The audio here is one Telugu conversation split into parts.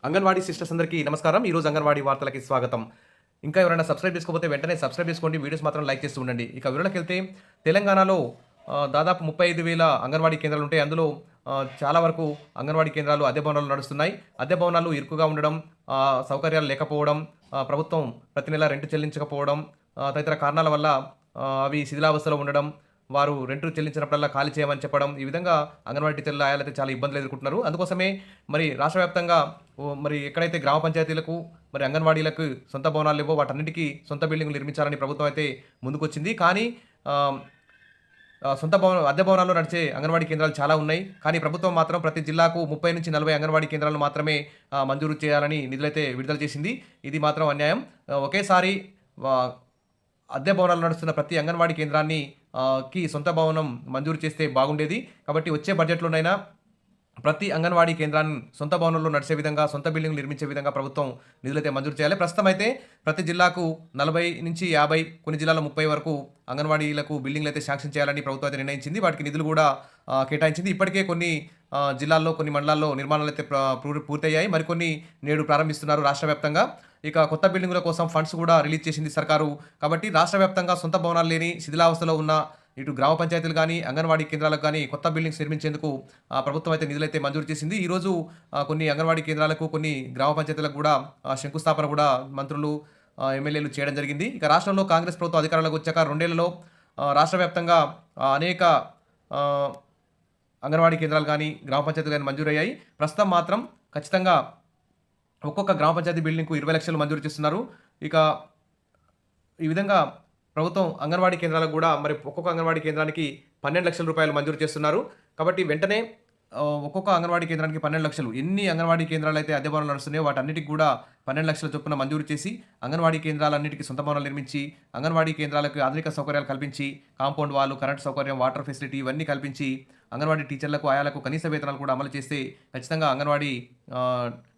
అంగన్వాడీ సిస్టర్స్ అందరికీ నమస్కారం. ఈరోజు అంగన్వాడీ వార్తలకి స్వాగతం. ఇంకా ఎవరైనా సబ్స్క్రైబ్ చేసుకోకపోతే వెంటనే సబ్స్క్రైబ్ చేసుకోండి. వీడియోస్ మాత్రం లైక్ చేస్తూ ఉండండి. ఇక వివరాలకెళ్తే తెలంగాణలో దాదాపు 35,000 అంగన్వాడీ కేంద్రాలుంటాయి. అందులో చాలా వరకు అంగన్వాడీ కేంద్రాలు అద్దె భవనాల్లో నడుస్తున్నాయి. అద్దె భవనాలు ఇరుకుగా ఉండడం, సౌకర్యాలు లేకపోవడం, ప్రభుత్వం ప్రతి నెల రెంట్ చెల్లించకపోవడం, తదితర కారణాల వల్ల అవి శిథిలావస్థలో ఉండడం, వారు రెంట్ చెల్లించినప్పుడల్లా ఖాళీ చేయమని చెప్పడం, ఈ విధంగా అంగన్వాడీ టీచర్లు, ఆయాలైతే చాలా ఇబ్బందులు ఎదుర్కొంటున్నారు. అందుకోసమే మరి రాష్ట్ర వ్యాప్తంగా మరి ఎక్కడైతే గ్రామ పంచాయతీలకు మరి అంగన్వాడీలకు సొంత భవనాలు లేవో వాటన్నిటికీ సొంత బిల్డింగ్లు నిర్మించాలని ప్రభుత్వం అయితే ముందుకొచ్చింది. కానీ ఆహ్, సొంత అద్దె భవనాల్లో నడిచే అంగన్వాడీ కేంద్రాలు చాలా ఉన్నాయి. కానీ ప్రభుత్వం మాత్రం ప్రతి జిల్లాకు 30-40 అంగన్వాడీ కేంద్రాలను మాత్రమే మంజూరు చేయాలని నిధులైతే విడుదల చేసింది. ఇది మాత్రం అన్యాయం. ఒకేసారి వ అద్దె భవనాలు నడుస్తున్న ప్రతి అంగన్వాడీ కేంద్రాన్ని సొంత భవనం మంజూరు చేస్తే బాగుండేది. కాబట్టి వచ్చే బడ్జెట్‌లోనైనా ప్రతి అంగన్వాడీ కేంద్రాన్ని సొంత భవనంలో నడిచే విధంగా, సొంత బిల్డింగ్లు నిర్మించే విధంగా ప్రభుత్వం నిధులైతే మంజూరు చేయాలి. ప్రస్తుతం అయితే ప్రతి జిల్లాకు 40-50, కొన్ని జిల్లాల్లో 30 వరకు అంగన్వాడీలకు బిల్డింగ్లు అయితే శాంక్షన్ చేయాలని ప్రభుత్వం అయితే నిర్ణయించింది. వాటికి నిధులు కూడా కేటాయించింది. ఇప్పటికే కొన్ని జిల్లాల్లో, కొన్ని మండలాల్లో నిర్మాణాలు అయితే పూర్తయ్యాయి. మరికొన్ని నేడు ప్రారంభిస్తున్నారు రాష్ట్ర వ్యాప్తంగా. ఇక కొత్త బిల్డింగుల కోసం ఫండ్స్ కూడా రిలీజ్ చేసింది సర్కారు. కాబట్టి రాష్ట్ర వ్యాప్తంగా సొంత భవనాలు లేని శిథిలావస్థలో ఉన్న ఇటు గ్రామ పంచాయతీలు కానీ, అంగన్వాడీ కేంద్రాలకు కానీ కొత్త బిల్డింగ్స్ నిర్మించేందుకు ప్రభుత్వం అయితే నిధులైతే మంజూరు చేసింది. ఈరోజు కొన్ని అంగన్వాడీ కేంద్రాలకు, కొన్ని గ్రామ పంచాయతీలకు కూడా శంకుస్థాపన కూడా మంత్రులు, ఎమ్మెల్యేలు చేయడం జరిగింది. ఇక రాష్ట్రంలో కాంగ్రెస్ ప్రభుత్వం అధికారంలోకి వచ్చాక 2 ఏళ్లలో రాష్ట్ర వ్యాప్తంగా అనేక ఆహ్, అంగన్వాడీ కేంద్రాలు కానీ, గ్రామ పంచాయతీలు గానీ మంజూరయ్యాయి. ప్రస్తుతం మాత్రం ఖచ్చితంగా ఒక్కొక్క గ్రామ పంచాయతీ బిల్డింగ్‌కు 20 లక్షలు మంజూరు చేస్తున్నారు. ఇక ఈ విధంగా ప్రభుత్వం అంగన్వాడీ కేంద్రాలకు కూడా మరి ఒక్కొక్క అంగన్వాడీ కేంద్రానికి 12 లక్షల రూపాయలు మంజూరు చేస్తున్నారు. కాబట్టి వెంటనే ఒక్కొక్క అంగన్వాడీ కేంద్రానికి 12 లక్షలు, ఎన్ని అంగన్వాడీ కేంద్రాలు అయితే అద్దె భవనాలు నడుస్తున్నాయో వాటన్నిటికి కూడా 12 లక్షల చొప్పున మంజూరు చేసి అంగన్వాడీ కేంద్రాలన్నిటికీ సొంత భవనాలు నిర్మించి, అంగన్వాడీ కేంద్రాలకు ఆధునిక సౌకర్యాలు కల్పించి, కాంపౌండ్ వాల్, కరెంట్ సౌకర్యం, వాటర్ ఫెసిలిటీ ఇవన్నీ కల్పించి అంగన్వాడీ టీచర్లకు, ఆయాలకు కనీస వేతనాలు కూడా అమలు చేస్తే ఖచ్చితంగా అంగన్వాడీ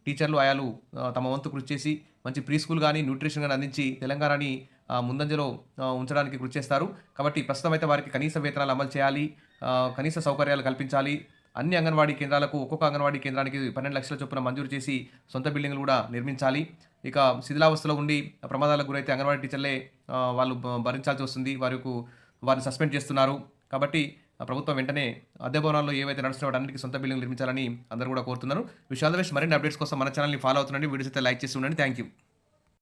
టీచర్లు, ఆయాలు తమ వంతు కృషి చేసి మంచి ప్రీ స్కూల్ గానీ, న్యూట్రిషన్ గానీ అందించి తెలంగాణని ముందంజలో ఉంచడానికి కృషి చేస్తారు. కాబట్టి ప్రస్తుతం అయితే వారికి కనీస వేతనాలు అమలు చేయాలి. కనీస సౌకర్యాలు కల్పించాలి. అన్ని అంగన్వాడీ కేంద్రాలకు ఒక్కొక్క అంగన్వాడీ కేంద్రానికి 12 లక్షల చొప్పున మంజూరు చేసి సొంత బిల్డింగ్లు కూడా నిర్మించాలి. ఇక శిథిలావస్థలో ఉండి ప్రమాదాలకు గురైతే అంగన్వాడీ టీచర్లే వాళ్ళు భరించాల్సి వస్తుంది. వారిని సస్పెండ్ చేస్తున్నారు. కాబట్టి ప్రభుత్వం వెంటనే అద్దె భవనాల్లో ఏవైతే నడుస్తున్నాయో వాటన్నిటికి సొంత బిల్డింగ్లు నిర్మించాలని అందరూ కూడా కోరుతున్నారు. Wish all the best. మరిన్ని అప్డేట్స్ కోసం మన ఛానల్‌ని ఫాలో అవుతుండండి. వీడియోస్ అయితే లైక్ చేసి ఉండండి. Thank you.